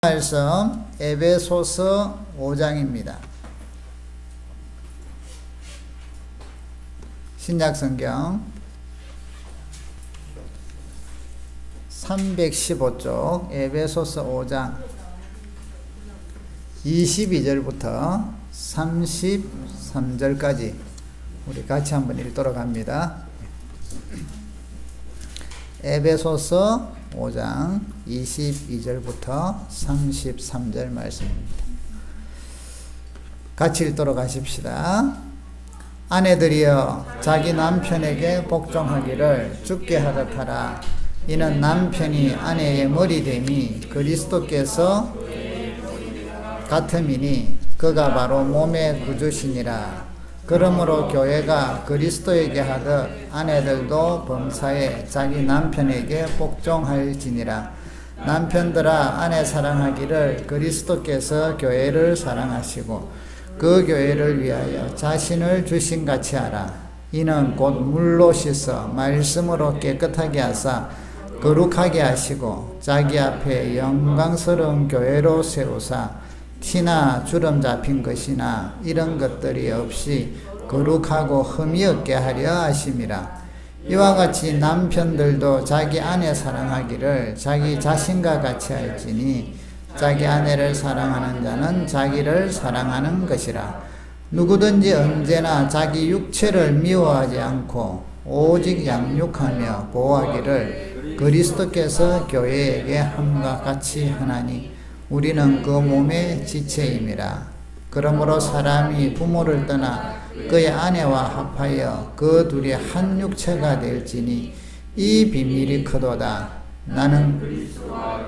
말씀 에베소서 5장입니다. 신약성경 315쪽 에베소서 5장 22절부터 33절까지 우리 같이 한번 읽도록 합니다. 에베소서 5장 22절부터 33절 말씀입니다. 같이 읽도록 하십시다. 아내들이여 자기 남편에게 복종하기를 주께 하듯 하라. 이는 남편이 아내의 머리됨이 그리스도께서 같음이니 그가 바로 몸의 구주시니라. 그러므로 교회가 그리스도에게 하듯 아내들도 범사에 자기 남편에게 복종할지니라. 남편들아 아내 사랑하기를 그리스도께서 교회를 사랑하시고 그 교회를 위하여 자신을 주신같이 하라. 이는 곧 물로 씻어 말씀으로 깨끗하게 하사 거룩하게 하시고 자기 앞에 영광스러운 교회로 세우사 티나 주름 잡힌 것이나 이런 것들이 없이 거룩하고 흠이 없게 하려 하심이라. 이와 같이 남편들도 자기 아내 사랑하기를 자기 자신과 같이 할지니 자기 아내를 사랑하는 자는 자기를 사랑하는 것이라. 누구든지 언제나 자기 육체를 미워하지 않고 오직 양육하며 보호하기를 그리스도께서 교회에게 함과 같이 하나니 우리는 그 몸의 지체임이라. 그러므로 사람이 부모를 떠나 그의 아내와 합하여 그 둘이 한 육체가 될지니 이 비밀이 크도다. 나는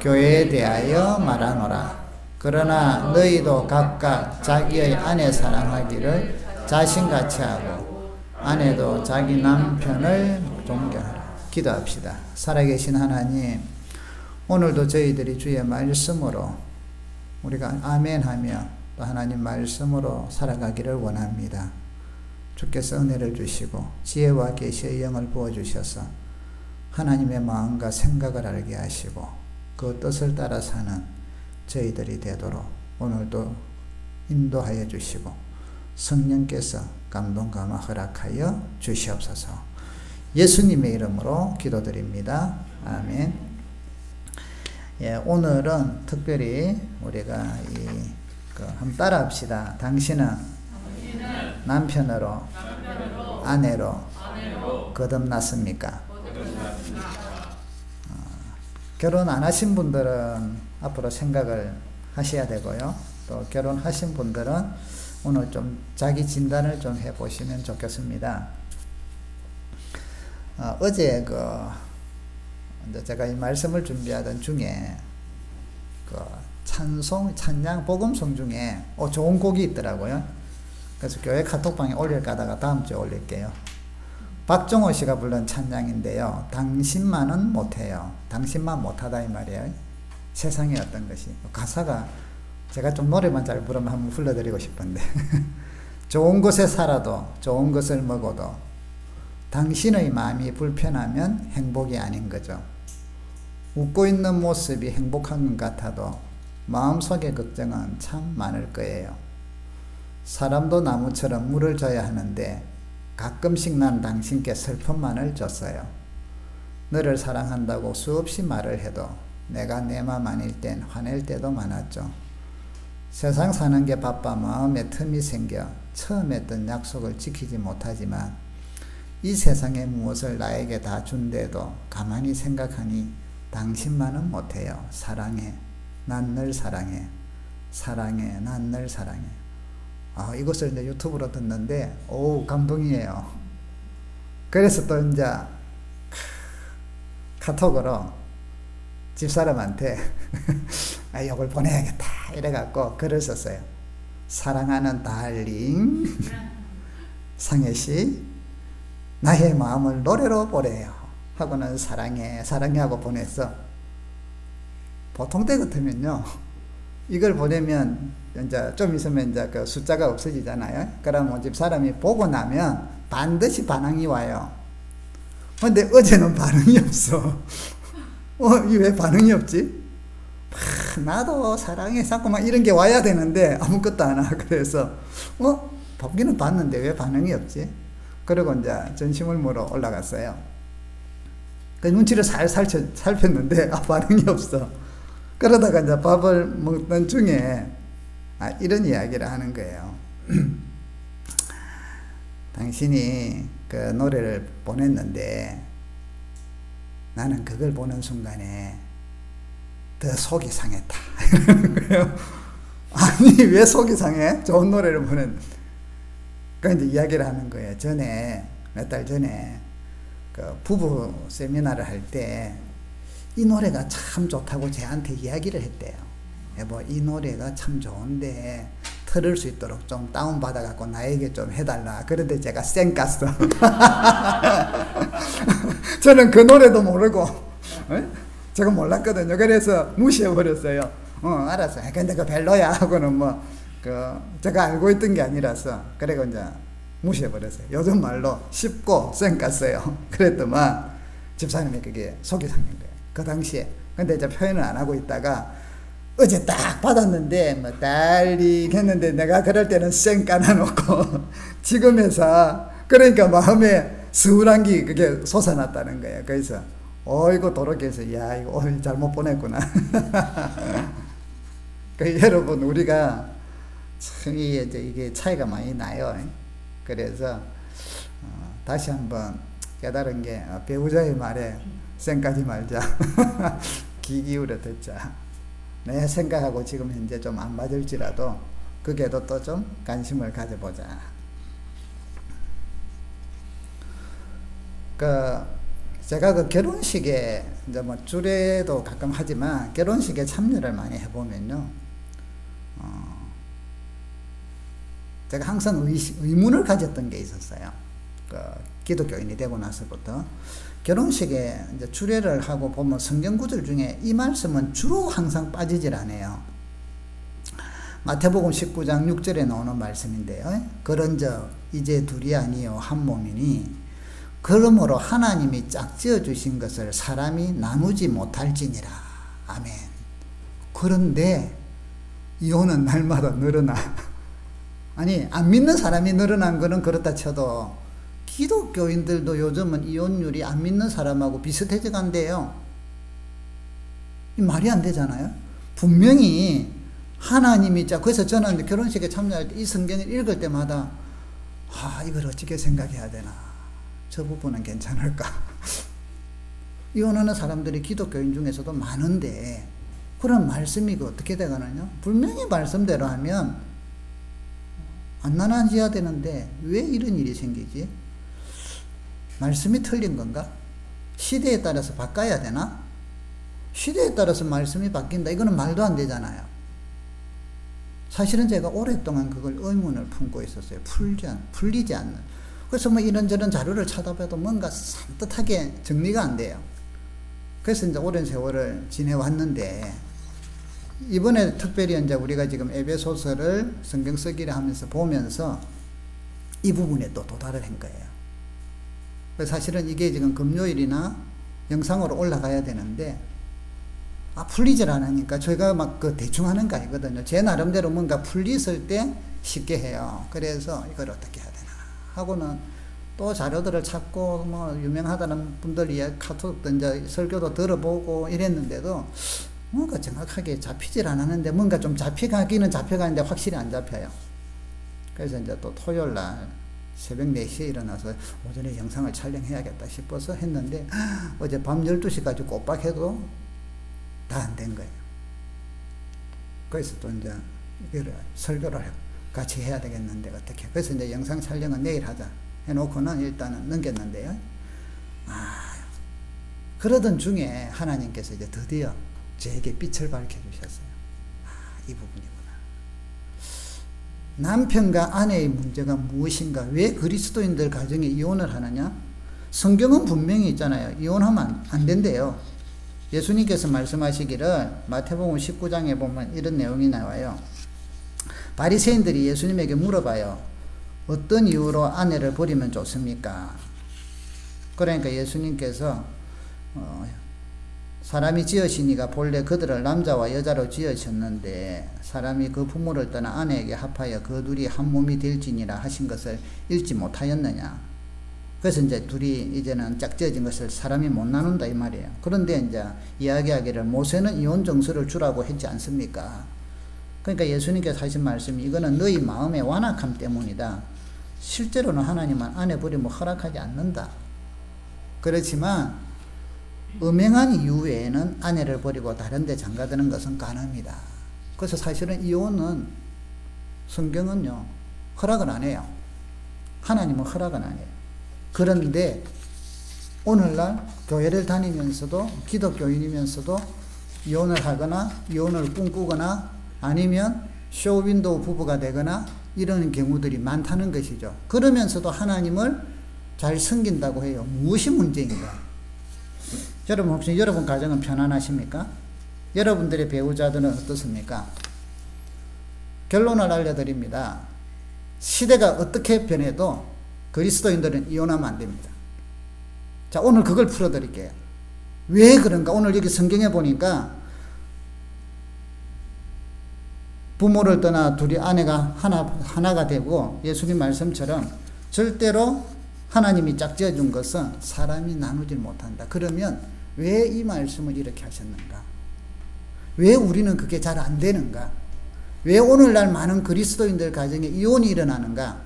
교회에 대하여 말하노라. 그러나 너희도 각각 자기의 아내 사랑하기를 자신같이 하고 아내도 자기 남편을 존경하라. 기도합시다. 살아계신 하나님, 오늘도 저희들이 주의 말씀으로 우리가 아멘하며 또 하나님 말씀으로 살아가기를 원합니다. 주께서 은혜를 주시고 지혜와 계시의 영을 부어주셔서 하나님의 마음과 생각을 알게 하시고 그 뜻을 따라 사는 저희들이 되도록 오늘도 인도하여 주시고 성령께서 감동 감화 허락하여 주시옵소서. 예수님의 이름으로 기도드립니다. 아멘. 예, 오늘은 특별히 우리가 한번 따라합시다. 당신은 남편으로 아내로 거듭났습니까? 결혼 안 하신 분들은 앞으로 생각을 하셔야 되고요. 또 결혼하신 분들은 오늘 좀 자기 진단을 좀 해보시면 좋겠습니다. 어제 제가 이 말씀을 준비하던 중에 찬양 복음송 중에 좋은 곡이 있더라고요. 그래서 교회 카톡방에 올릴까 하다가 다음 주에 올릴게요. 박정호 씨가 부른 찬양인데요. 당신만은 못해요. 당신만 못하다 이 말이에요. 세상에 어떤 것이. 가사가 제가 좀 노래만 잘 부르면 한번 불러드리고 싶은데 좋은 곳에 살아도 좋은 것을 먹어도 당신의 마음이 불편하면 행복이 아닌 거죠. 웃고 있는 모습이 행복한 것 같아도 마음속의 걱정은 참 많을 거예요. 사람도 나무처럼 물을 줘야 하는데 가끔씩 난 당신께 슬픔만을 줬어요. 너를 사랑한다고 수없이 말을 해도 내가 내 맘 아닐 땐 화낼 때도 많았죠. 세상 사는 게 바빠 마음에 틈이 생겨 처음 했던 약속을 지키지 못하지만 이 세상에 무엇을 나에게 다 준대도 가만히 생각하니 당신만은 못해요. 사랑해. 난 널 사랑해. 사랑해. 난 널 사랑해. 이것을 이제 유튜브로 듣는데, 감동이에요. 그래서 또 이제, 카톡으로 집사람한테, 이걸 보내야겠다. 이래갖고 글을 썼어요. 사랑하는 달링, 상혜씨, 나의 마음을 노래로 보래요. 하고는 사랑해, 사랑해 하고 보냈어. 보통 때 같으면요, 이걸 보내면 이제 좀 있으면 이제 그 숫자가 없어지잖아요. 그러면 집사람이 보고 나면 반드시 반응이 와요. 근데 어제는 반응이 없어. 이게 왜 반응이 없지? 막 나도 사랑해 자꾸 막 이런 게 와야 되는데 아무것도 안 와. 그래서 보기는 봤는데 왜 반응이 없지? 그리고 이제 전심을 물어 올라갔어요. 그 눈치를 살폈는데 반응이 없어. 그러다가 이제 밥을 먹던 중에 이런 이야기를 하는 거예요. 당신이 그 노래를 보냈는데 나는 그걸 보는 순간에 더 속이 상했다. 이러는 거예요. 아니 왜 속이 상해? 좋은 노래를 보냈는데. 그러니까 이제 이야기를 하는 거예요. 몇 달 전에 그 부부 세미나를 할 때 이 노래가 참 좋다고 저한테 이야기를 했대요. 여보, 이 노래가 참 좋은데 틀을 수 있도록 좀 다운받아 갖고 나에게 좀 해달라. 그런데 제가 쌩 깠어. 저는 그 노래도 모르고 제가 몰랐거든요. 그래서 무시해버렸어요. 알았어. 근데 그 별로야 하고는 제가 알고 있던 게 아니라서 그래고 이제 무시해버렸어요. 요즘 말로 쉽고 쌩 깠어요. 그랬더만 집사님이 그게 속이 상한 거예요. 그 당시에. 근데 이제 표현을 안 하고 있다가 어제 딱 받았는데 딸리 했는데 내가 그럴 때는 쌩 까놔놓고 지금에서 그러니까 마음에 스울한 게 그게 솟아났다는 거예요. 그래서 이거 도로께서 야 이거 오늘 잘못 보냈구나. 여러분 우리가 참 이게 차이가 많이 나요. 그래서 다시 한번 깨달은 게 배우자의 말에 쌩 까지 말자. 귀 기울여 듣자. 내 생각하고 지금 현재 좀 안 맞을지라도 그게도 또 좀 관심을 가져보자. 제가 그 결혼식에 이제 주례도 가끔 하지만 결혼식에 참여를 많이 해보면요, 제가 항상 의문을 가졌던 게 있었어요. 기독교인이 되고 나서부터 결혼식에 이제 주례를 하고 보면 성경 구절 중에 이 말씀은 주로 항상 빠지질 않아요. 마태복음 19장 6절에 나오는 말씀인데요. 그런즉 이제 둘이 아니요 한 몸이니 그러므로 하나님이 짝지어 주신 것을 사람이 나누지 못할지니라. 아멘. 그런데 이혼은 날마다 늘어나. 아니 안 믿는 사람이 늘어난 거는 그렇다 쳐도 기독교인들도 요즘은 이혼율이 안 믿는 사람하고 비슷해져 간대요. 이 말이 안 되잖아요. 분명히 하나님이 그래서 저는 결혼식에 참여할 때 이 성경을 읽을 때마다 이걸 어떻게 생각해야 되나, 저 부분은 괜찮을까. 이혼하는 사람들이 기독교인 중에서도 많은데 그런 말씀이 어떻게 되가느냐. 분명히 말씀대로 하면 안 나눠져야 되는데 왜 이런 일이 생기지? 말씀이 틀린 건가? 시대에 따라서 바꿔야 되나? 시대에 따라서 말씀이 바뀐다. 이거는 말도 안 되잖아요. 사실은 제가 오랫동안 그걸 의문을 품고 있었어요. 풀리지 않는. 그래서 이런저런 자료를 찾아봐도 뭔가 산뜻하게 정리가 안 돼요. 그래서 이제 오랜 세월을 지내왔는데, 이번에 특별히 이제 우리가 지금 에베소서를 성경 쓰기를 하면서 보면서 이 부분에 또 도달을 한 거예요. 사실은 이게 지금 금요일이나 영상으로 올라가야 되는데 풀리질 않으니까 저희가 대충 하는 거 아니거든요. 제 나름대로 뭔가 풀리실 때 쉽게 해요. 그래서 이걸 어떻게 해야 되나 하고는 또 자료들을 찾고 유명하다는 분들 카톡도 이제 설교도 들어보고 이랬는데도 뭔가 정확하게 잡히질 않았는데, 뭔가 좀 잡혀가기는 잡혀가는데 확실히 안 잡혀요. 그래서 이제 또 토요일 날 새벽 4시에 일어나서 오전에 영상을 촬영해야겠다 싶어서 했는데 어제 밤 12시까지 꼬박해도 다 안 된 거예요. 그래서 또 이제 이거를 설교를 같이 해야 되겠는데 어떻게. 그래서 이제 영상 촬영은 내일 하자 해놓고는 일단은 넘겼는데요. 그러던 중에 하나님께서 이제 드디어 저에게 빛을 밝혀주셨어요. 이 부분이구나. 남편과 아내의 문제가 무엇인가? 왜 그리스도인들 가정에 이혼을 하느냐? 성경은 분명히 있잖아요. 이혼하면 안 된대요. 예수님께서 말씀하시기를 마태복음 19장에 보면 이런 내용이 나와요. 바리새인들이 예수님에게 물어봐요. 어떤 이유로 아내를 버리면 좋습니까? 그러니까 예수님께서 사람이 지으시니가 본래 그들을 남자와 여자로 지으셨는데 사람이 그 부모를 떠나 아내에게 합하여 그 둘이 한 몸이 될지니라 하신 것을 읽지 못하였느냐. 그래서 이제 둘이 이제는 짝지어진 것을 사람이 못 나눈다 이 말이에요. 그런데 이제 이야기하기를 모세는 이혼 정서를 주라고 했지 않습니까? 그러니까 예수님께서 하신 말씀이 이거는 너희 마음의 완악함 때문이다. 실제로는 하나님은 아내 버리면 허락하지 않는다. 그렇지만 음행한 이후에는 아내를 버리고 다른 데 장가드는 것은 가능합니다. 그래서 사실은 이혼은 성경은요 허락을 안 해요. 하나님은 허락은 안 해요. 그런데 오늘날 교회를 다니면서도 기독교인이면서도 이혼을 하거나 이혼을 꿈꾸거나 아니면 쇼윈도우 부부가 되거나 이런 경우들이 많다는 것이죠. 그러면서도 하나님을 잘 섬긴다고 해요. 무엇이 문제인가? 여러분 혹시 여러분 가정은 편안하십니까? 여러분들의 배우자들은 어떻습니까? 결론을 알려드립니다. 시대가 어떻게 변해도 그리스도인들은 이혼하면 안 됩니다. 자, 오늘 그걸 풀어드릴게요. 왜 그런가? 오늘 여기 성경에 보니까 부모를 떠나 둘이 아내가 하나가 되고 예수님 말씀처럼 절대로 하나님이 짝지어 준 것은 사람이 나누질 못한다. 그러면 왜 이 말씀을 이렇게 하셨는가? 왜 우리는 그게 잘 안 되는가? 왜 오늘날 많은 그리스도인들 가정에 이혼이 일어나는가?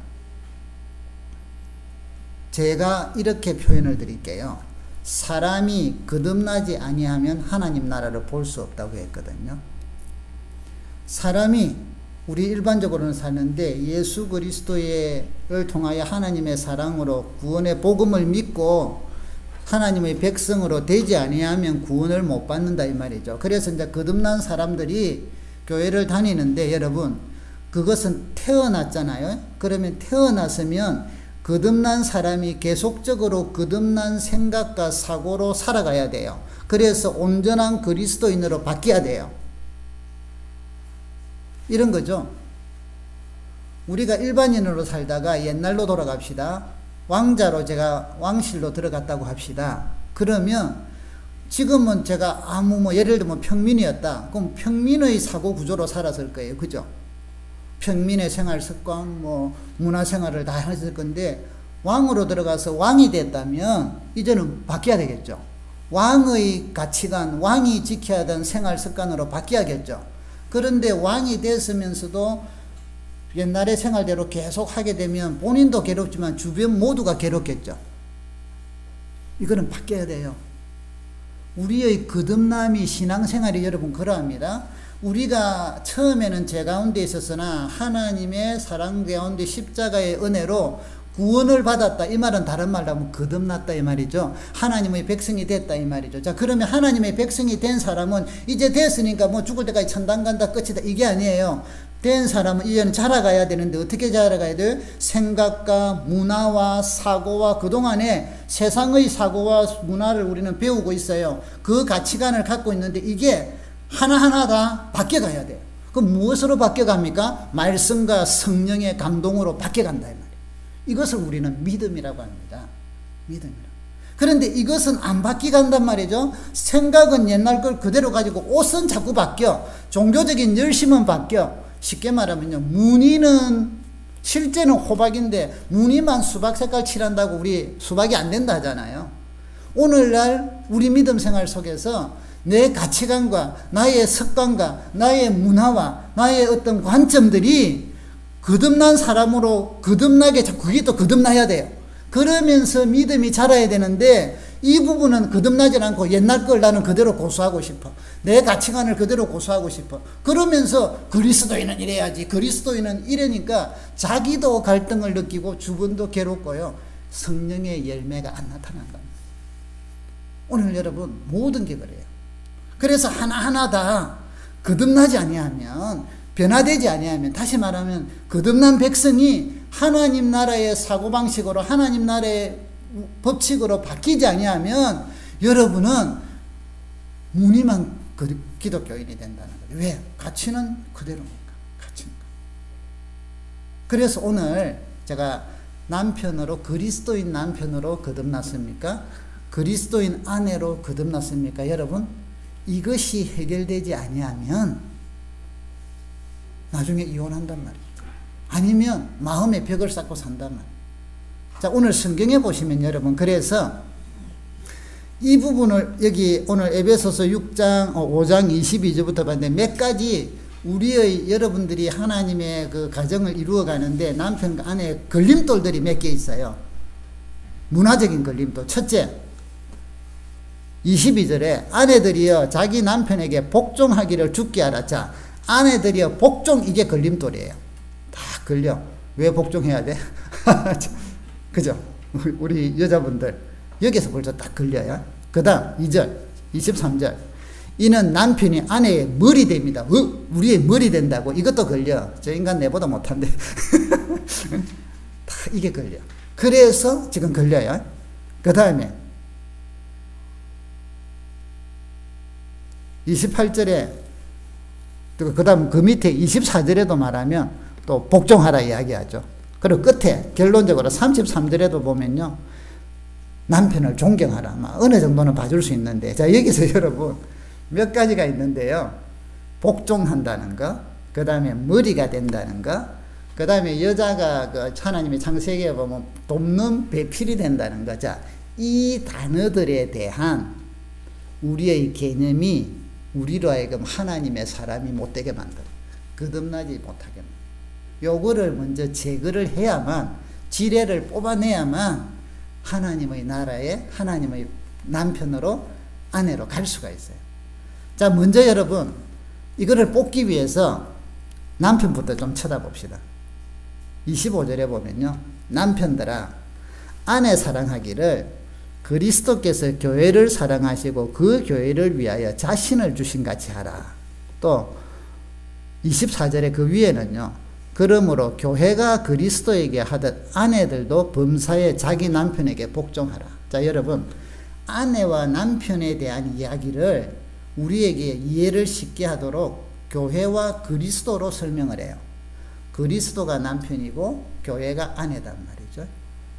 제가 이렇게 표현을 드릴게요. 사람이 거듭나지 아니하면 하나님 나라를 볼 수 없다고 했거든요. 사람이 우리 일반적으로는 사는데 예수 그리스도를 통하여 하나님의 사랑으로 구원의 복음을 믿고 하나님의 백성으로 되지 아니하면 구원을 못 받는다 이 말이죠. 그래서 이제 거듭난 사람들이 교회를 다니는데 여러분 그것은 태어났잖아요. 그러면 태어났으면 거듭난 사람이 계속적으로 거듭난 생각과 사고로 살아가야 돼요. 그래서 온전한 그리스도인으로 바뀌어야 돼요. 이런 거죠. 우리가 일반인으로 살다가 옛날로 돌아갑시다. 왕자로 제가 왕실로 들어갔다고 합시다. 그러면 지금은 제가 예를 들면 평민이었다. 그럼 평민의 사고 구조로 살았을 거예요. 그죠? 평민의 생활 습관, 문화 생활을 다 했을 건데 왕으로 들어가서 왕이 됐다면 이제는 바뀌어야 되겠죠. 왕의 가치관, 왕이 지켜야 하던 생활 습관으로 바뀌어야겠죠. 그런데 왕이 됐으면서도 옛날의 생활대로 계속 하게 되면 본인도 괴롭지만 주변 모두가 괴롭겠죠. 이거는 바뀌어야 돼요. 우리의 거듭남이 신앙생활이 여러분 그러합니다. 우리가 처음에는 제 가운데 있었으나 하나님의 사랑 가운데 십자가의 은혜로 구원을 받았다. 이 말은 다른 말로 하면 거듭났다 이 말이죠. 하나님의 백성이 됐다 이 말이죠. 자, 그러면 하나님의 백성이 된 사람은 이제 됐으니까 죽을 때까지 천당 간다 끝이다 이게 아니에요. 된 사람은 이제는 자라가야 되는데 어떻게 자라가야 돼요? 생각과 문화와 사고와 그동안에 세상의 사고와 문화를 우리는 배우고 있어요. 그 가치관을 갖고 있는데 이게 하나하나 다 바뀌어가야 돼요. 그럼 무엇으로 바뀌어갑니까? 말씀과 성령의 감동으로 바뀌어간다 이 말이에요. 이것을 우리는 믿음이라고 합니다. 믿음이라고. 그런데 이것은 안 바뀌간단 말이죠. 생각은 옛날 걸 그대로 가지고 옷은 자꾸 바뀌어. 종교적인 열심은 바뀌어. 쉽게 말하면요. 무늬는 실제는 호박인데 무늬만 수박 색깔 칠한다고 우리 수박이 안 된다 하잖아요. 오늘날 우리 믿음 생활 속에서 내 가치관과 나의 습관과 나의 문화와 나의 어떤 관점들이 거듭난 사람으로 거듭나게 그게 또 거듭나야 돼요. 그러면서 믿음이 자라야 되는데 이 부분은 거듭나지 않고 옛날 걸 나는 그대로 고수하고 싶어. 내 가치관을 그대로 고수하고 싶어. 그러면서 그리스도인은 이래야지. 그리스도인은 이래니까 자기도 갈등을 느끼고 주변도 괴롭고요. 성령의 열매가 안 나타난다. 오늘 여러분 모든 게 그래요. 그래서 하나하나 다 거듭나지 아니하면 변화되지 아니하면 다시 말하면 거듭난 백성이 하나님 나라의 사고방식으로 하나님 나라의 법칙으로 바뀌지 아니하면 여러분은 무늬만 기독교인이 된다는 거예요. 왜? 가치는 그대로니까. 가치는. 그래서 오늘 제가 남편으로 그리스도인 남편으로 거듭났습니까? 그리스도인 아내로 거듭났습니까? 여러분 이것이 해결되지 아니하면 나중에 이혼한단 말이죠. 아니면 마음의 벽을 쌓고 산단 말이에요. 자, 오늘 성경에 보시면 여러분, 그래서 이 부분을 여기 오늘 에베소서 6장 5장 22절부터 봤는데 몇 가지 우리의 여러분들이 하나님의 그 가정을 이루어 가는데 남편과 아내의 걸림돌들이 몇 개 있어요. 문화적인 걸림돌. 첫째, 22절에 아내들이여 자기 남편에게 복종하기를 죽게 하라. 자, 아내들이여 복종, 이게 걸림돌이에요. 다 걸려. 왜 복종해야 돼? 그죠? 우리 여자분들 여기서 벌써 딱 걸려요. 그 다음 2절 23절 이는 남편이 아내의 머리 됩니다. 우리의 머리 된다고. 이것도 걸려. 저 인간 내보다 못한데 다 이게 걸려. 그래서 지금 걸려요. 그 다음에 28절에 그 다음 그 밑에 24절에도 말하면 또 복종하라 이야기하죠. 그리고 끝에 결론적으로 33절에도 보면요, 남편을 존경하라. 어느 정도는 봐줄 수 있는데, 자, 여기서 여러분 몇 가지가 있는데요. 복종한다는 거, 그 다음에 머리가 된다는 거, 그 다음에 여자가 그 하나님의 창세기에 보면 돕는 배필이 된다는 거. 자, 이 단어들에 대한 우리의 개념이 우리로 하여금 하나님의 사람이 못되게 만들어요. 거듭나지 못하게 만들어요. 요거를 먼저 제거를 해야만, 지뢰를 뽑아내야만 하나님의 나라에 하나님의 남편으로 아내로 갈 수가 있어요. 자, 먼저 여러분 이거를 뽑기 위해서 남편부터 좀 쳐다봅시다. 25절에 보면요, 남편들아 아내 사랑하기를 그리스도께서 교회를 사랑하시고 그 교회를 위하여 자신을 주신 같이 하라. 또 24절에 그 위에는요, 그러므로 교회가 그리스도에게 하듯 아내들도 범사에 자기 남편에게 복종하라. 자, 여러분, 아내와 남편에 대한 이야기를 우리에게 이해를 쉽게 하도록 교회와 그리스도로 설명을 해요. 그리스도가 남편이고 교회가 아내단 말이죠.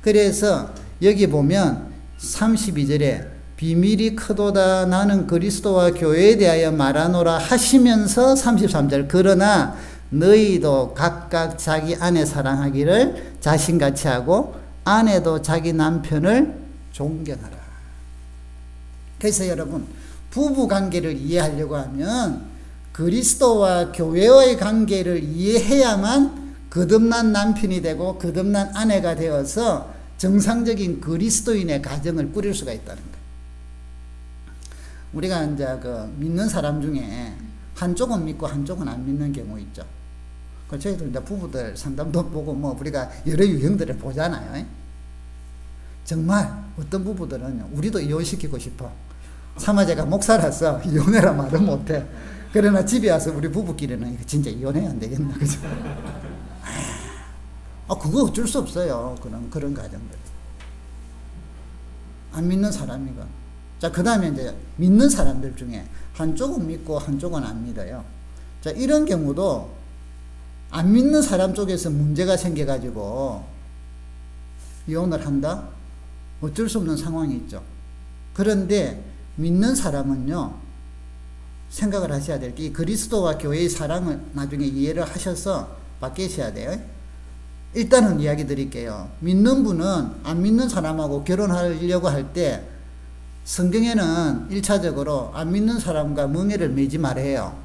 그래서 여기 보면 32절에 비밀이 크도다 나는 그리스도와 교회에 대하여 말하노라 하시면서 33절 그러나 너희도 각각 자기 아내 사랑하기를 자신같이 하고 아내도 자기 남편을 존경하라. 그래서 여러분, 부부 관계를 이해하려고 하면 그리스도와 교회와의 관계를 이해해야만 거듭난 남편이 되고 거듭난 아내가 되어서 정상적인 그리스도인의 가정을 꾸릴 수가 있다는 거예요. 우리가 이제 그 믿는 사람 중에 한쪽은 믿고 한쪽은 안 믿는 경우 있죠. 그 저희들 이제 부부들 상담도 보고 뭐 우리가 여러 유형들을 보잖아요. 정말 어떤 부부들은 우리도 이혼시키고 싶어. 사마제가 목사라서 이혼해라 말은 못해. 그러나 집에 와서 우리 부부끼리는 진짜 이혼해야 안 되겠나, 그죠? 그거 어쩔 수 없어요. 그런 가정들. 안 믿는 사람이건. 자, 그 다음에 이제 믿는 사람들 중에 한쪽은 믿고 한쪽은 안 믿어요. 자, 이런 경우도 안 믿는 사람 쪽에서 문제가 생겨가지고 이혼을 한다? 어쩔 수 없는 상황이 있죠. 그런데 믿는 사람은요, 생각을 하셔야 될 게 그리스도와 교회의 사랑을 나중에 이해를 하셔서 바뀌셔야 돼요. 일단은 이야기 드릴게요. 믿는 분은 안 믿는 사람하고 결혼하려고 할 때 성경에는 1차적으로 안 믿는 사람과 멍에를 매지 말아요.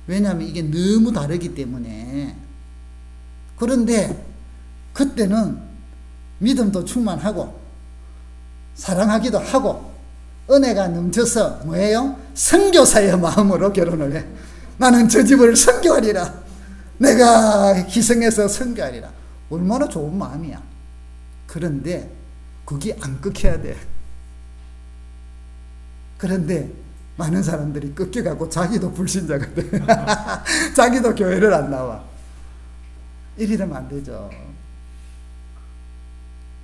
왜냐하면 이게 너무 다르기 때문에. 그런데 그때는 믿음도 충만하고 사랑하기도 하고 은혜가 넘쳐서 뭐예요? 선교사의 마음으로 결혼을 해. 나는 저 집을 선교하리라. 내가 희생해서 선교하리라. 얼마나 좋은 마음이야. 그런데 그게 안 끊겨야 돼. 그런데 많은 사람들이 끊겨가고 자기도 불신자가 돼. 자기도 교회를 안 나와. 이러면 안 되죠.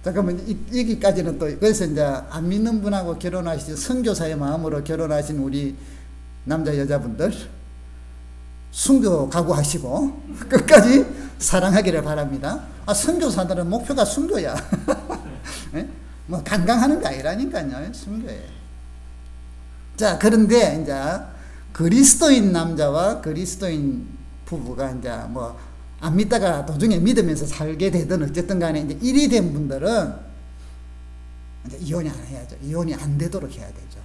잠깐만, 여기까지는 또, 그래서 이제 안 믿는 분하고 결혼하신, 선교사의 마음으로 결혼하신 우리 남자, 여자분들, 순교 각오하시고, 끝까지 사랑하기를 바랍니다. 선교사들은 목표가 순교야. 뭐, 강강하는 게 아니라니까요. 순교예요. 자, 그런데 이제 그리스도인 남자와 그리스도인 부부가 이제 뭐 안 믿다가 도중에 믿으면서 살게 되든 어쨌든 간에 이제 일이 된 분들은 이제 이혼이 안 해야죠. 이혼이 안 되도록 해야 되죠.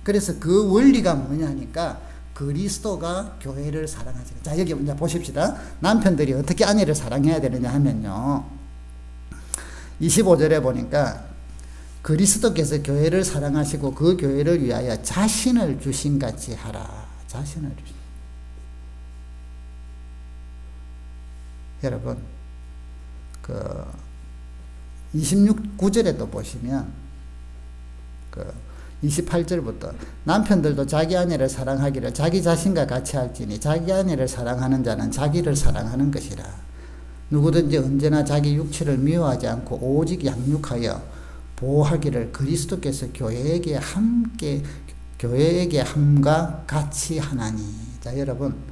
그래서 그 원리가 뭐냐니까 그리스도가 교회를 사랑하지. 자, 여기 이제 보십시다. 남편들이 어떻게 아내를 사랑해야 되느냐 하면요. 25절에 보니까 그리스도께서 교회를 사랑하시고 그 교회를 위하여 자신을 주신 같이 하라. 자신을 주신. 여러분, 그 26구절에도 보시면 그 28절부터 남편들도 자기 아내를 사랑하기를 자기 자신과 같이 할지니 자기 아내를 사랑하는 자는 자기를 사랑하는 것이라. 누구든지 언제나 자기 육체를 미워하지 않고 오직 양육하여 보호하기를 그리스도께서 교회에게 함과 같이 하나니. 자, 여러분,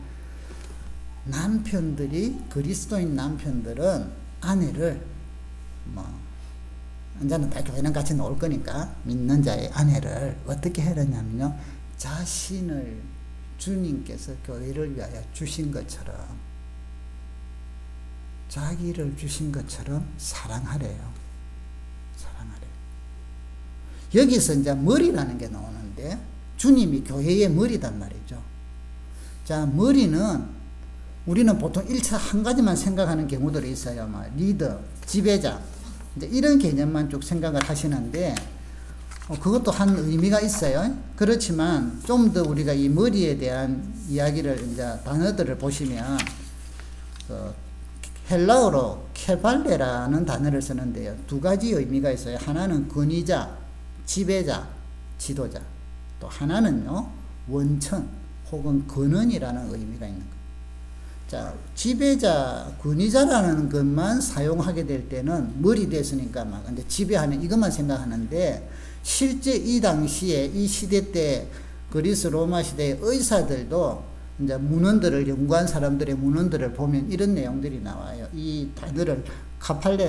남편들이 그리스도인 남편들은 아내를 이제는 교회는 같이 놓을 거니까 믿는 자의 아내를 어떻게 하려냐면요, 자신을 주님께서 교회를 위하여 주신 것처럼 자기를 주신 것처럼 사랑하래요. 사랑하래요. 여기서 이제 머리라는 게 나오는데 주님이 교회의 머리단 말이죠. 자, 머리는 우리는 보통 1차 한 가지만 생각하는 경우들이 있어요. 리더, 지배자, 이제 이런 개념만 쭉 생각을 하시는데 그것도 한 의미가 있어요. 그렇지만 좀 더 우리가 이 머리에 대한 이야기를 이제 단어들을 보시면 헬라어로 케발레라는 단어를 쓰는데요. 두 가지 의미가 있어요. 하나는 권위자, 지배자, 지도자. 또 하나는요, 원천 혹은 근원이라는 의미가 있는 거예요. 자, 지배자, 권위자라는 것만 사용하게 될 때는 머리 됐으니까 막 근데 지배하는 이것만 생각하는데 실제 이 당시에 이 시대 때 그리스 로마 시대의 의사들도 이제 문헌들을 연구한 사람들의 문헌들을 보면 이런 내용들이 나와요. 이 단어를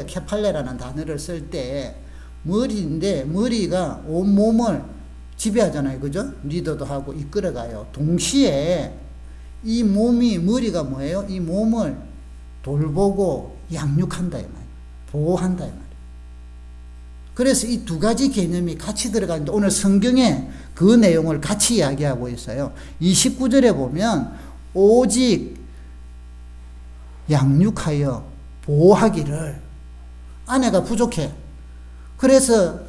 케팔레라는 단어를 쓸 때 머리인데 머리가 온 몸을 지배하잖아요. 그죠? 리더도 하고 이끌어가요. 동시에 이 몸이, 머리가 뭐예요? 이 몸을 돌보고 양육한다 이 말이에요. 보호한다 이 말이에요. 그래서 이 두 가지 개념이 같이 들어가는데 오늘 성경에 그 내용을 같이 이야기하고 있어요. 29절에 보면 오직 양육하여 보호하기를. 아내가 부족해. 그래서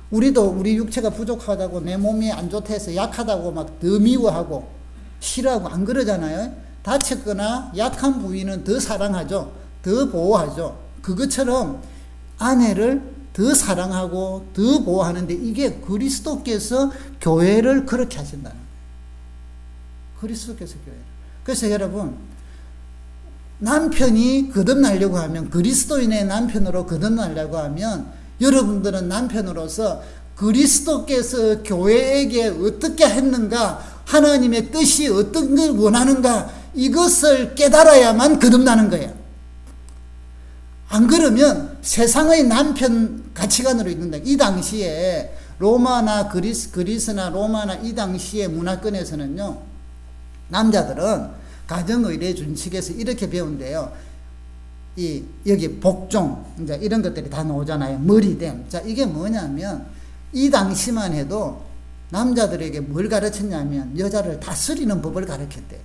우리도 우리 육체가 부족하다고 내 몸이 안 좋다 해서 약하다고 막 더 미워하고 싫어하고 안 그러잖아요. 다쳤거나 약한 부위는 더 사랑하죠. 더 보호하죠. 그것처럼 아내를 더 사랑하고 더 보호하는데 이게 그리스도께서 교회를 그렇게 하신다는 거예요. 그리스도께서 교회를. 그래서 여러분, 남편이 거듭나려고 하면, 그리스도인의 남편으로 거듭나려고 하면 여러분들은 남편으로서 그리스도께서 교회에게 어떻게 했는가, 하나님의 뜻이 어떤 걸 원하는가, 이것을 깨달아야만 거듭나는 거예요. 안 그러면 세상의 남편 가치관으로 있는다. 이 당시에 로마나 그리스나 로마나 이 당시의 문화권에서는요, 남자들은 가정의례 준칙에서 이렇게 배운대요. 여기 복종, 이제 이런 것들이 다 나오잖아요. 머리됨. 자, 이게 뭐냐면, 이 당시만 해도 남자들에게 뭘 가르쳤냐면 여자를 다스리는 법을 가르쳤대요.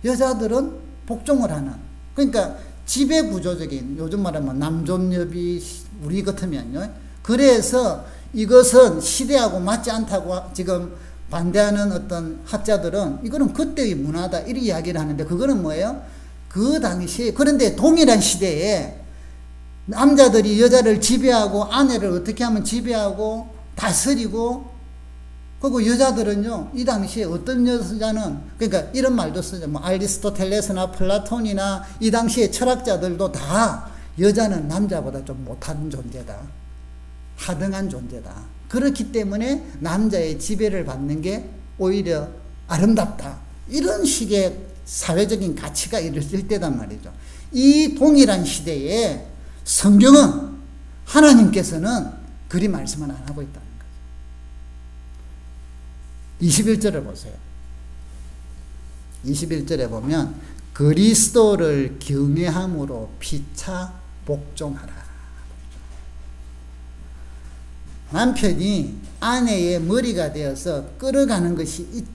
여자들은 복종을 하는, 그러니까 지배구조적인, 요즘 말하면 남존여비 우리 같으면요. 그래서 이것은 시대하고 맞지 않다고 지금 반대하는 어떤 학자들은 이거는 그때의 문화다 이렇게 이야기를 하는데, 그거는 뭐예요? 그 당시에, 그런데 동일한 시대에 남자들이 여자를 지배하고 아내를 어떻게 하면 지배하고 다스리고, 그리고 여자들은요, 이 당시에 어떤 여자는, 그러니까 이런 말도 쓰죠. 뭐 아리스토텔레스나 플라톤이나 이 당시의 철학자들도 다 여자는 남자보다 좀 못한 존재다, 하등한 존재다. 그렇기 때문에 남자의 지배를 받는 게 오히려 아름답다, 이런 식의 사회적인 가치가 있을 때단 말이죠. 이 동일한 시대에 성경은, 하나님께서는 그리 말씀을 안 하고 있다는 거죠. 21절을 보세요. 21절에 보면 그리스도를 경외함으로 피차 복종하라. 남편이 아내의 머리가 되어서 끌어가는 것이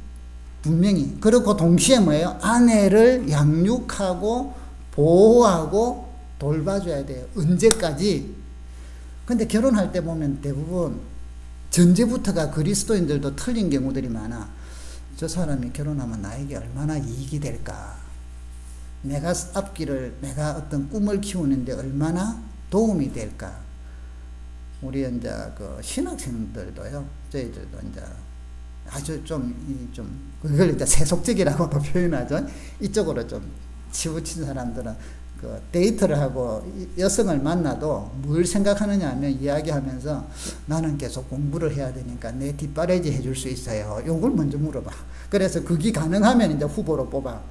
분명히, 그리고 동시에 뭐예요? 아내를 양육하고 보호하고 돌봐줘야 돼요. 언제까지? 근데 결혼할 때 보면 대부분 전제부터가 그리스도인들도 틀린 경우들이 많아. 저 사람이 결혼하면 나에게 얼마나 이익이 될까? 내가 앞길을, 내가 어떤 꿈을 키우는데 얼마나 도움이 될까? 우리 이제 그 신학생들도요, 저희들도 이제 아주 그걸 이제 세속적이라고도 표현하죠. 이쪽으로 좀 치우친 사람들은 그 데이트를 하고 여성을 만나도 뭘 생각하느냐 하면 이야기하면서 나는 계속 공부를 해야 되니까 내 뒷바라지 해줄 수 있어요. 요걸 먼저 물어봐. 그래서 그게 가능하면 이제 후보로 뽑아.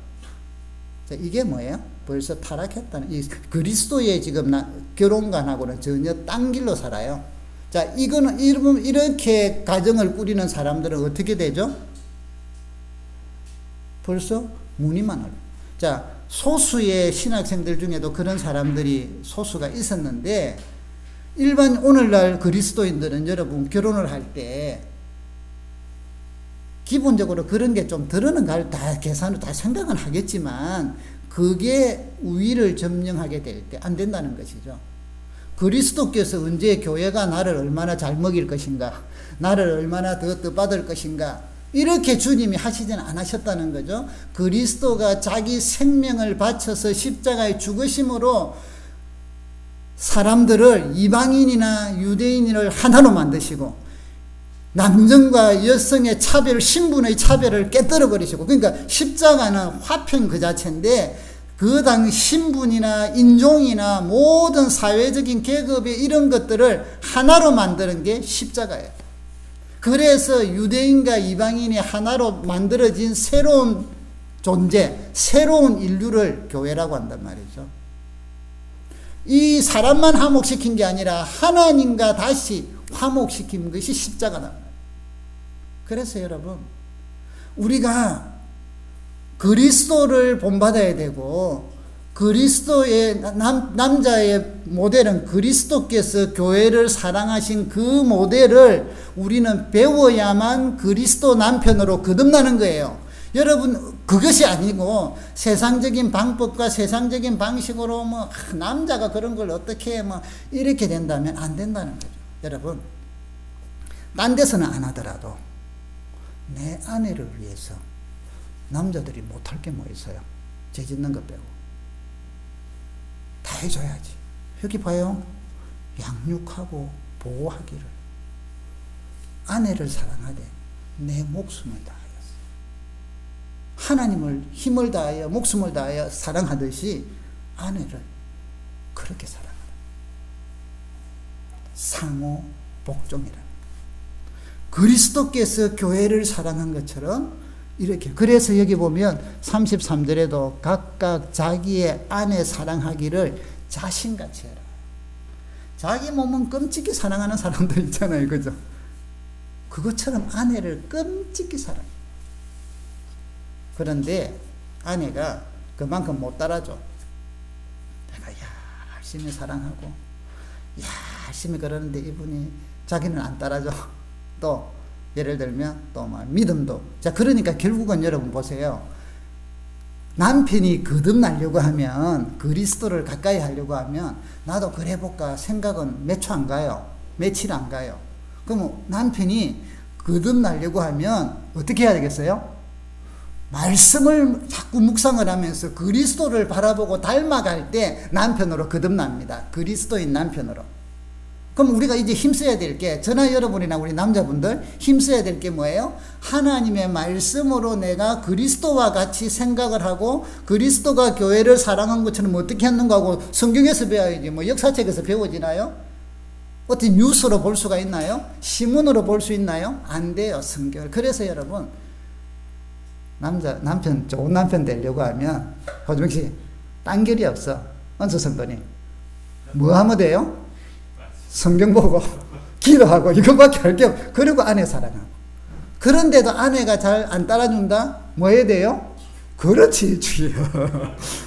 자, 이게 뭐예요? 벌써 타락했다는, 이 그리스도의 지금 결혼관하고는 전혀 딴 길로 살아요. 자, 이거는 이렇게 가정을 꾸리는 사람들은 어떻게 되죠? 벌써 무늬만 하고. 자, 소수의 신학생들 중에도 그런 사람들이 소수가 있었는데, 일반 오늘날 그리스도인들은 여러분 결혼을 할 때 기본적으로 그런 게 좀 들어는 다 계산을 다 생각은 하겠지만 그게 우위를 점령하게 될 때 안 된다는 것이죠. 그리스도께서 언제 교회가 나를 얼마나 잘 먹일 것인가, 나를 얼마나 더 뜻받을 것인가, 이렇게 주님이 하시지는 않으셨다는 거죠. 그리스도가 자기 생명을 바쳐서 십자가에 죽으심으로 사람들을, 이방인이나 유대인을 하나로 만드시고 남성과 여성의 차별, 신분의 차별을 깨뜨려 버리시고, 그러니까 십자가는 화평 그 자체인데 그 당 신분이나 인종이나 모든 사회적인 계급의 이런 것들을 하나로 만드는 게 십자가예요. 그래서 유대인과 이방인이 하나로 만들어진 새로운 존재, 새로운 인류를 교회라고 한단 말이죠. 이 사람만 화목시킨 게 아니라 하나님과 다시 화목시킨 것이 십자가다. 그래서 여러분, 우리가 그리스도를 본받아야 되고, 그리스도의 남자의 모델은 그리스도께서 교회를 사랑하신 그 모델을 우리는 배워야만 그리스도 남편으로 거듭나는 거예요. 여러분, 그것이 아니고 세상적인 방법과 세상적인 방식으로 뭐 남자가 그런 걸 어떻게 뭐 이렇게 된다면 안 된다는 거죠. 여러분, 딴 데서는 안 하더라도 내 아내를 위해서 남자들이 못할 게 뭐 있어요? 죄 짓는 것 빼고 다 해줘야지. 여기 봐요. 양육하고 보호하기를, 아내를 사랑하되 내 목숨을 다하였어. 하나님을 힘을 다하여 목숨을 다하여 사랑하듯이 아내를 그렇게 사랑하라. 상호 복종이라. 그리스도께서 교회를 사랑한 것처럼 이렇게. 그래서 여기 보면 33절에도 각각 자기의 아내 사랑하기를 자신같이 해라. 자기 몸은 끔찍히 사랑하는 사람들 있잖아요. 그죠? 그것처럼 아내를 끔찍히 사랑해. 그런데 아내가 그만큼 못 따라줘. 내가 열심히 사랑하고 열심히 그러는데 이분이 자기는 안 따라줘. 또 예를 들면 또 막 믿음도. 자, 그러니까 결국은 여러분 보세요. 남편이 거듭나려고 하면, 그리스도를 가까이 하려고 하면 나도 그래 볼까 생각은 몇 초 안 가요. 며칠 안 가요. 그럼 남편이 거듭나려고 하면 어떻게 해야 되겠어요? 말씀을 자꾸 묵상을 하면서 그리스도를 바라보고 닮아갈 때 남편으로 거듭납니다. 그리스도인 남편으로. 그럼 우리가 이제 힘써야 될 게, 저나 여러분이나 우리 남자분들 힘써야 될 게 뭐예요? 하나님의 말씀으로 내가 그리스도와 같이 생각을 하고 그리스도가 교회를 사랑한 것처럼 어떻게 했는가 하고 성경에서 배워야지. 뭐 역사책에서 배워지나요? 어떻게 뉴스로 볼 수가 있나요? 신문으로 볼 수 있나요? 안 돼요, 성경을. 그래서 여러분, 남편, 좋은 남편 되려고 하면, 호주명 씨, 딴 길이 없어. 은수 성도님. 뭐 하면 돼요? 성경 보고, 기도하고, 이거밖에 할 게 없어. 그리고 아내 사랑하고. 그런데도 아내가 잘 안 따라준다? 뭐 해야 돼요? 그렇지, 주여.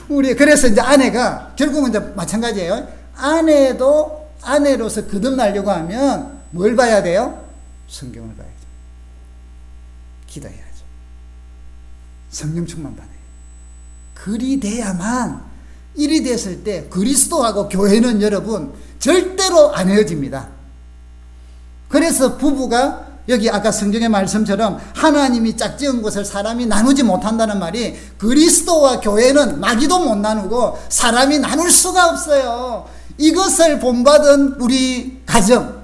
우리, 그래서 이제 아내가, 결국은 이제 마찬가지예요. 아내도 아내로서 거듭나려고 하면 뭘 봐야 돼요? 성경을 봐야죠. 기도해야죠. 성령 충만 받아요. 그리 돼야만, 일이 됐을 때 그리스도하고 교회는 여러분 절대로 안 헤어집니다. 그래서 부부가 여기 아까 성경의 말씀처럼 하나님이 짝지은 것을 사람이 나누지 못한다는 말이, 그리스도와 교회는 나기도 못 나누고 사람이 나눌 수가 없어요. 이것을 본받은 우리 가정,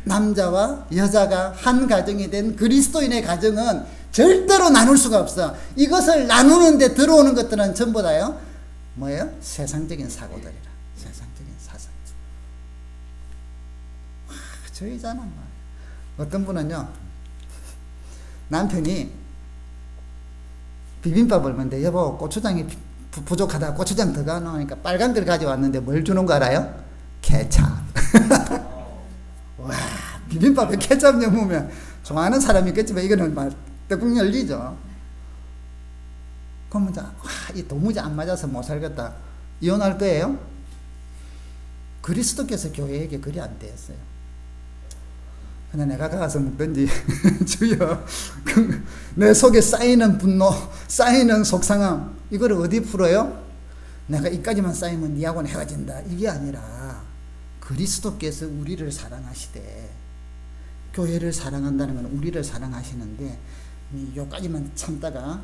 남자와 여자가 한 가정이 된 그리스도인의 가정은 절대로 나눌 수가 없어. 이것을 나누는데 들어오는 것들은 전부 다요, 뭐예요? 세상적인 사고들이라. 세상적인 사상. 저희잖아. 어떤 분은요, 남편이 비빔밥을 먹는데, 여보 고추장이 부족하다, 고추장 더 가놓으니까 빨간 걸 가져왔는데 뭘 주는 거 알아요? 케찹. 와, 비빔밥에 케찹 넣으면 좋아하는 사람이 있겠지만 이거는 막 떡국 열리죠. 그러면 이 도무지 안 맞아서 못 살겠다, 이혼할 거예요? 그리스도께서 교회에게 그리 안 되었어요. 그냥 내가 가서 먹든지 주여, 내 속에 쌓이는 분노, 쌓이는 속상함, 이걸 어디 풀어요? 내가 이까지만 쌓이면 니하고는 헤어진다, 이게 아니라 그리스도께서 우리를 사랑하시되, 교회를 사랑한다는 건 우리를 사랑하시는데, 요까지만 참다가,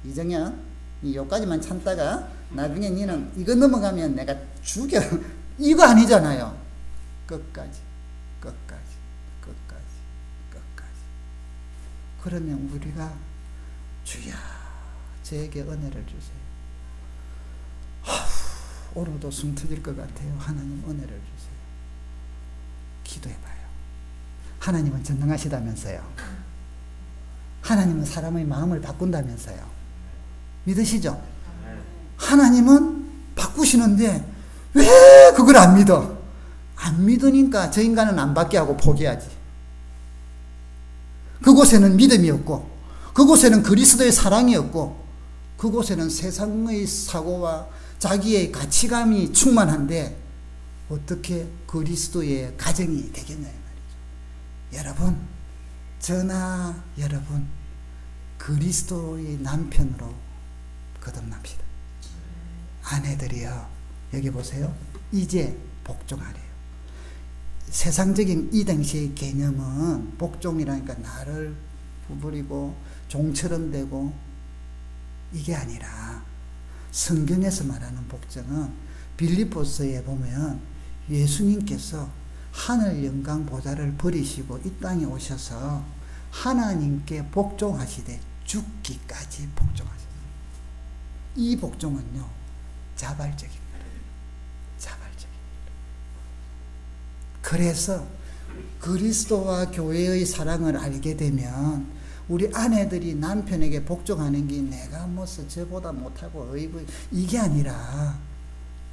이정현 요까지만 참다가 나중에 니는 이거 넘어가면 내가 죽여, 이거 아니잖아요. 끝까지. 그러면 우리가 주야 저에게 은혜를 주세요. 오늘도 숨 터질 것 같아요. 하나님 은혜를 주세요. 기도해봐요. 하나님은 전능하시다면서요. 하나님은 사람의 마음을 바꾼다면서요. 믿으시죠? 하나님은 바꾸시는데 왜 그걸 안 믿어? 안 믿으니까 저 인간은 안 받게 하고 포기하지. 그곳에는 믿음이 없고, 그곳에는 그리스도의 사랑이 없고, 그곳에는 세상의 사고와 자기의 가치감이 충만한데 어떻게 그리스도의 가정이 되겠냐 이 말이죠. 여러분, 저나 여러분 그리스도의 남편으로 거듭납시다. 아내들이여, 여기 보세요. 이제 복종하래요. 세상적인 이 당시의 개념은 복종이라니까 나를 부부리고 종처럼 되고, 이게 아니라 성경에서 말하는 복종은 빌립보서에 보면 예수님께서 하늘 영광 보좌를 버리시고 이 땅에 오셔서 하나님께 복종하시되 죽기까지 복종하셨어요. 이 복종은요, 자발적인 거예요. 자발적인. 그래서 그리스도와 교회의 사랑을 알게 되면 우리 아내들이 남편에게 복종하는 게 내가 뭐서 저보다 못하고 어이구, 이게 아니라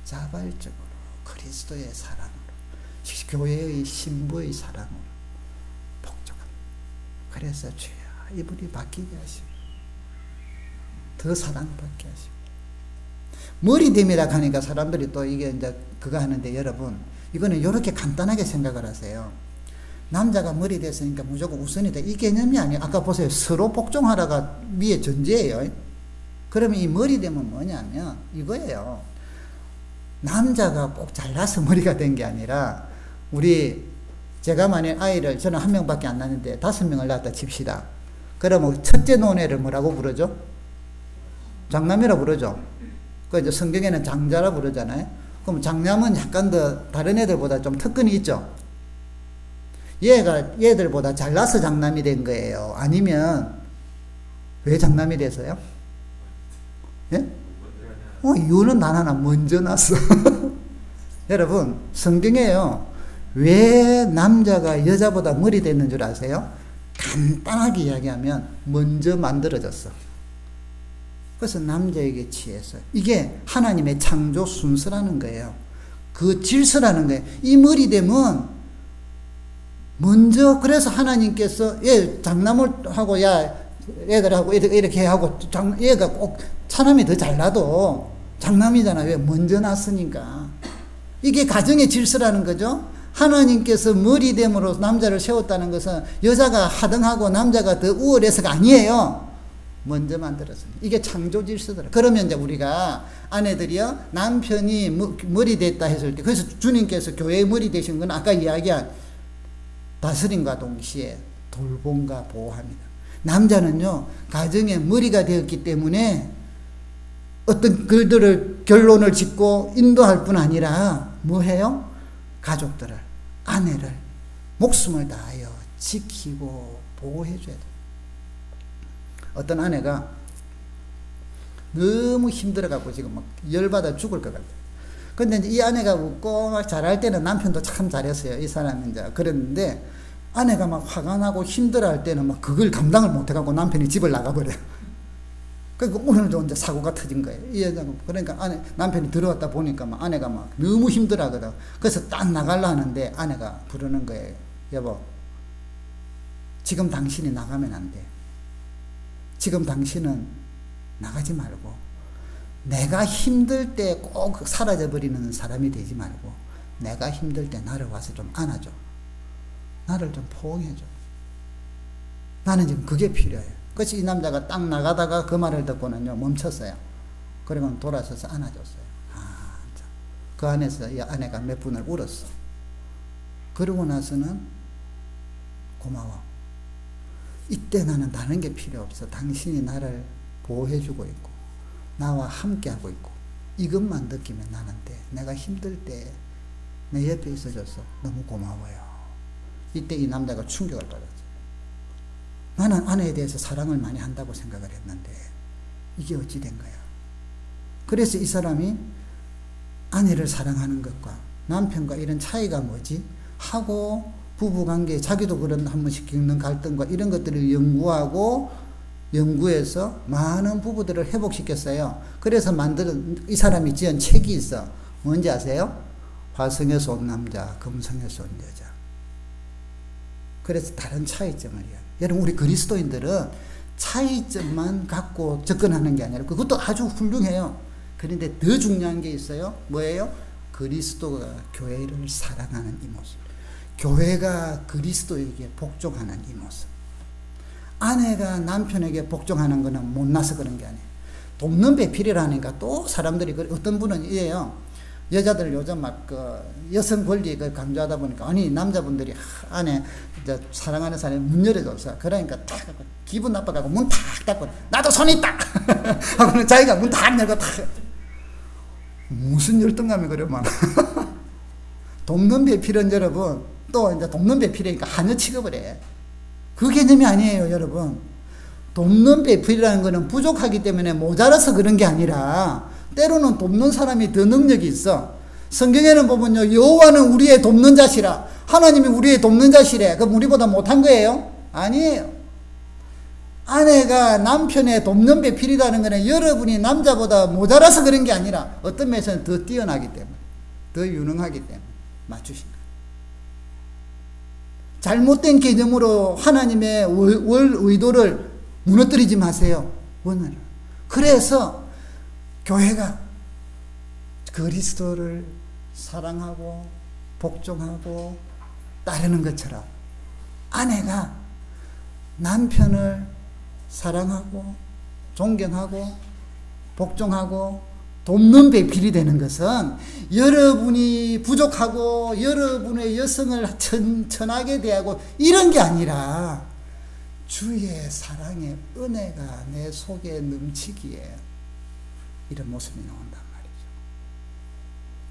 자발적으로 그리스도의 사랑으로, 교회의 신부의 사랑으로 복종합니다. 그래서 주여 이분이 바뀌게 하시고 더 사랑받게 하시고, 머리됨이라 하니까 사람들이 또 이게 이제 그거 하는데, 여러분 이거는 이렇게 간단하게 생각을 하세요. 남자가 머리 됐으니까 무조건 우선이다, 이 개념이 아니에요. 아까 보세요. 서로 복종하라가 위에 전제예요. 그러면 이 머리 되면 뭐냐면 이거예요. 남자가 꼭 잘나서 머리가 된 게 아니라, 제가 만약 아이를, 저는 한 명밖에 안 낳는데 5명을 낳았다 칩시다. 그러면 첫째 노네를 뭐라고 부르죠? 장남이라 부르죠. 그 이제 성경에는 장자라 부르잖아요. 그럼 장남은 약간 더 다른 애들보다 좀 특권이 있죠. 얘들보다 잘나서 장남이 된 거예요? 아니면 왜 장남이 돼서요? 예? 이유는 난 하나, 먼저 났어. 여러분, 성경에요, 왜 남자가 여자보다 머리 됐는 줄 아세요? 간단하게 이야기하면 먼저 만들어졌어. 그래서 남자에게 취해서, 이게 하나님의 창조 순서라는 거예요. 그 질서라는 거예요. 이 머리 되면 먼저 그래서 하나님께서 얘 장남을 하고 야 애들하고 이렇게 하고 얘가 꼭 차남이 더 잘나도 장남이잖아. 왜? 먼저 낳았으니까. 이게 가정의 질서라는 거죠. 하나님께서 머리됨으로 남자를 세웠다는 것은 여자가 하등하고 남자가 더 우월해서가 아니에요. 먼저 만들었습니다. 이게 창조 질서더라. 그러면 이제 우리가 아내들이요, 남편이 머리 됐다 했을 때, 그래서 주님께서 교회의 머리 되신 건 아까 이야기한 다스림과 동시에 돌봄과 보호합니다. 남자는요, 가정의 머리가 되었기 때문에 어떤 글들을 결론을 짓고 인도할 뿐 아니라 뭐 해요? 가족들을, 아내를 목숨을 다하여 지키고 보호해줘야 돼요. 어떤 아내가 너무 힘들어갖고 지금 막 열받아 죽을 것 같아요. 근데 이제 이 아내가 웃고 막 잘할 때는 남편도 참 잘했어요. 이 사람은 이제 그랬는데 아내가 막 화가 나고 힘들어할 때는 막 그걸 감당을 못해갖고 남편이 집을 나가버려요. 그러니까 오늘도 이제 사고가 터진 거예요. 이 여자가. 그러니까 남편이 들어왔다 보니까 막 아내가 막 너무 힘들어하거든. 그래서 딱 나가려 하는데 아내가 부르는 거예요. 여보, 지금 당신이 나가면 안 돼. 지금 당신은 나가지 말고 내가 힘들 때 꼭 사라져버리는 사람이 되지 말고 내가 힘들 때 나를 와서 좀 안아줘. 나를 좀 포옹해줘. 나는 지금 그게 필요해요. 그래서 이 남자가 딱 나가다가 그 말을 듣고는요 멈췄어요. 그리고 돌아서서 안아줬어요. 아, 참. 그 안에서 이 아내가 몇 분을 울었어. 그러고 나서는 고마워. 이때 나는 다른 게 필요 없어. 당신이 나를 보호해주고 있고 나와 함께하고 있고 이것만 느끼면 나는 돼. 내가 힘들 때 내 옆에 있어줘서 너무 고마워요. 이때 이 남자가 충격을 받았어요. 나는 아내에 대해서 사랑을 많이 한다고 생각을 했는데 이게 어찌 된 거야. 그래서 이 사람이 아내를 사랑하는 것과 남편과 이런 차이가 뭐지? 하고 부부관계 자기도 그런 한 번씩 겪는 갈등과 이런 것들을 연구해서 많은 부부들을 회복시켰어요. 그래서 만든 이 사람이 지은 책이 있어. 뭔지 아세요? 화성에서 온 남자, 금성에서 온 여자. 그래서 다른 차이점을 이야기해요. 여러분 우리 그리스도인들은 차이점만 갖고 접근하는 게 아니라 그것도 아주 훌륭해요. 그런데 더 중요한 게 있어요. 뭐예요? 그리스도가 교회를 사랑하는 이 모습. 교회가 그리스도에게 복종하는 이 모습. 아내가 남편에게 복종하는 거는 못나서 그런 게 아니에요. 돕는 배필이라니까 또 사람들이 어떤 분은 이래요. 여자들 요즘 막 여성 권리 강조하다 보니까 아니 남자분들이 안에 사랑하는 사람이 문 열어줘서 그러니까 딱 기분 나빠가고 문 탁 닫고 나도 손 있다 하고는 자기가 문 탁 열고 탁 무슨 열등감이 그래 막 돕는 배필은 여러분 또 이제 돕는 배필이니까 하녀 취급을 해. 그 개념이 아니에요 여러분. 돕는 배필이라는 거는 부족하기 때문에 모자라서 그런 게 아니라 때로는 돕는 사람이 더 능력이 있어. 성경에는 보면요 여호와는 우리의 돕는 자시라. 하나님이 우리의 돕는 자시래. 그럼 우리보다 못한 거예요? 아니에요. 아내가 남편의 돕는 배필이라는 거는 여러분이 남자보다 모자라서 그런 게 아니라 어떤 면에서는 더 뛰어나기 때문에 더 유능하기 때문에 맞추신 거예요. 잘못된 개념으로 하나님의 의도를 무너뜨리지 마세요. 원하는. 그래서 교회가 그리스도를 사랑하고 복종하고 따르는 것처럼 아내가 남편을 사랑하고 존경하고 복종하고 돕는 배필이 되는 것은 여러분이 부족하고 여러분의 여성을 천하게 대하고 이런 게 아니라 주의 사랑의 은혜가 내 속에 넘치기에 이런 모습이 나온단 말이죠.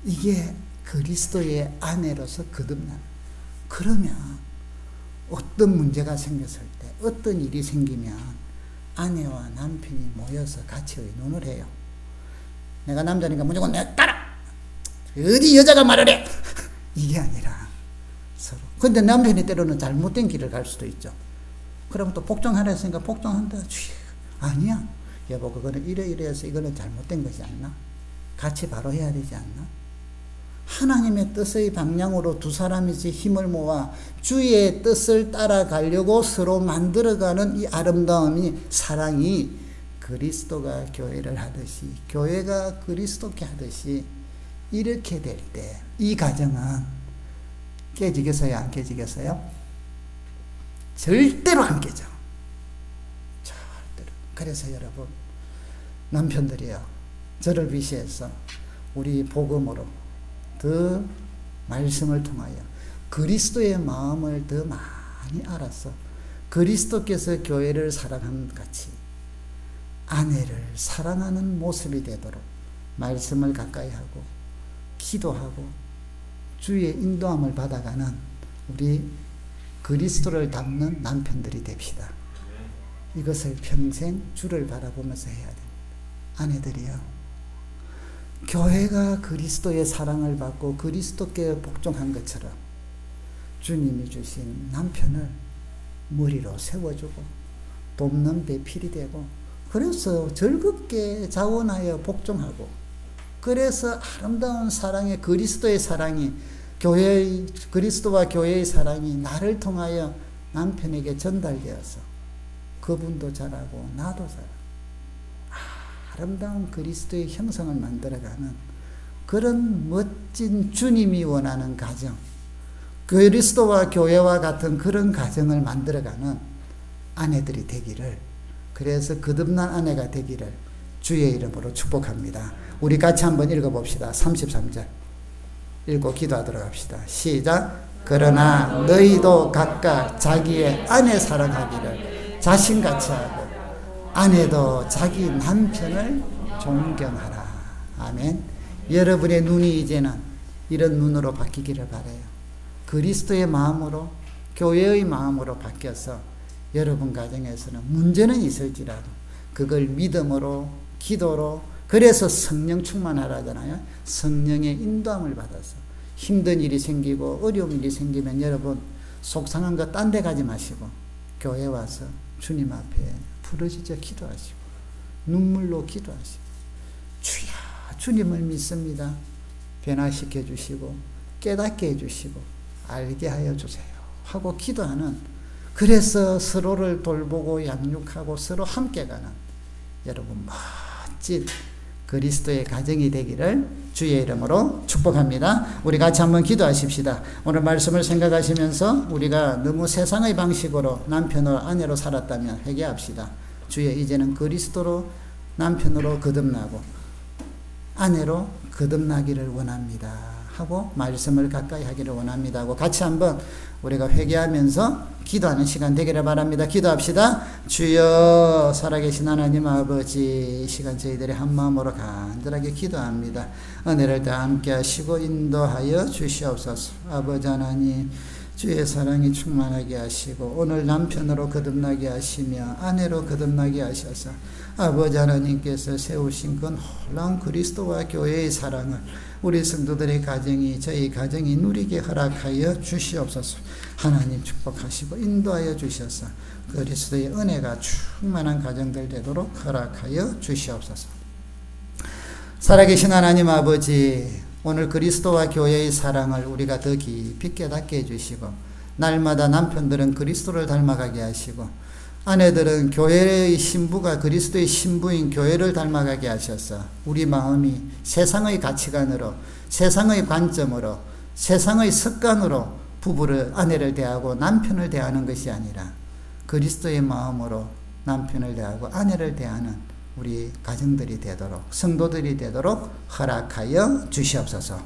이게 그리스도의 아내로서 거듭나는. 그러면 어떤 문제가 생겼을 때 어떤 일이 생기면 아내와 남편이 모여서 같이 의논을 해요. 내가 남자니까 무조건 내가 따라 어디 여자가 말을 해 이게 아니라 서로. 근데 남편이 때로는 잘못된 길을 갈 수도 있죠. 그럼 또 복종하라 했으니까 복종한다. 아니야 여보 그거는 이래 해서 이거는 잘못된 것이 않나? 같이 바로 해야 되지 않나? 하나님의 뜻의 방향으로 두 사람이지 힘을 모아 주의 뜻을 따라가려고 서로 만들어가는 이 아름다움이, 사랑이 그리스도가 교회를 하듯이, 교회가 그리스도께 하듯이 이렇게 될 때 이 가정은 깨지겠어요? 안 깨지겠어요? 절대로 안 깨져. 절대로. 그래서 여러분, 남편들이요, 저를 위시해서 우리 복음으로 더 말씀을 통하여 그리스도의 마음을 더 많이 알아서 그리스도께서 교회를 사랑한 같이 아내를 사랑하는 모습이 되도록 말씀을 가까이 하고 기도하고 주의 인도함을 받아가는 우리 그리스도를 닮는 남편들이 됩시다. 이것을 평생 주를 바라보면서 해야 됩니다. 아내들이요, 교회가 그리스도의 사랑을 받고 그리스도께 복종한 것처럼 주님이 주신 남편을 머리로 세워주고 돕는 배필이 되고, 그래서 즐겁게 자원하여 복종하고, 그래서 아름다운 사랑의 그리스도의 사랑이, 교회의, 그리스도와 교회의 사랑이 나를 통하여 남편에게 전달되어서 그분도 잘하고 나도 잘하고 아름다운 그리스도의 형상을 만들어가는 그런 멋진 주님이 원하는 가정, 그리스도와 교회와 같은 그런 가정을 만들어가는 아내들이 되기를, 그래서 거듭난 아내가 되기를 주의 이름으로 축복합니다. 우리 같이 한번 읽어봅시다. 33절 읽고 기도하도록 합시다. 시작. 그러나 너희도 각각 자기의 아내 사랑하기를 자신같이 하고 아내도 자기 남편을 존경하라. 아멘. 여러분의 눈이 이제는 이런 눈으로 바뀌기를 바라요. 그리스도의 마음으로, 교회의 마음으로 바뀌어서 여러분 가정에서는 문제는 있을지라도 그걸 믿음으로, 기도로, 그래서 성령 충만하라잖아요. 성령의 인도함을 받아서 힘든 일이 생기고 어려운 일이 생기면 여러분 속상한 거 딴 데 가지 마시고 교회 와서 주님 앞에 부르짖어 기도하시고 눈물로 기도하시고, 주야 주님을 믿습니다, 변화시켜 주시고 깨닫게 해주시고 알게 하여 주세요 하고 기도하는, 그래서 서로를 돌보고 양육하고 서로 함께 가는 여러분 멋진 그리스도의 가정이 되기를 주의 이름으로 축복합니다. 우리 같이 한번 기도하십시다. 오늘 말씀을 생각하시면서 우리가 너무 세상의 방식으로 남편으로 아내로 살았다면 회개합시다. 주여, 이제는 그리스도로 남편으로 거듭나고 아내로 거듭나기를 원합니다 하고 말씀을 가까이 하기를 원합니다 하고 같이 한번 우리가 회개하면서 기도하는 시간 되기를 바랍니다. 기도합시다. 주여, 살아계신 하나님 아버지, 이 시간 저희들이 한마음으로 간절하게 기도합니다. 은혜를 다 함께 하시고 인도하여 주시옵소서. 아버지 하나님, 주의 사랑이 충만하게 하시고 오늘 남편으로 거듭나게 하시며 아내로 거듭나게 하셔서 아버지 하나님께서 세우신 그 놀라운 그리스도와 교회의 사랑을 우리 성도들의 가정이, 저희 가정이 누리게 허락하여 주시옵소서. 하나님 축복하시고 인도하여 주셔서 그리스도의 은혜가 충만한 가정들 되도록 허락하여 주시옵소서. 살아계신 하나님 아버지, 오늘 그리스도와 교회의 사랑을 우리가 더 깊이 깨닫게 해주시고 날마다 남편들은 그리스도를 닮아가게 하시고 아내들은 교회의 신부가 그리스도의 신부인 교회를 닮아가게 하셔서 우리 마음이 세상의 가치관으로, 세상의 관점으로, 세상의 습관으로 부부를, 아내를 대하고 남편을 대하는 것이 아니라 그리스도의 마음으로 남편을 대하고 아내를 대하는 우리 가정들이 되도록, 성도들이 되도록 허락하여 주시옵소서.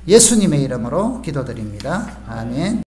예수님의 이름으로 기도드립니다. 아멘.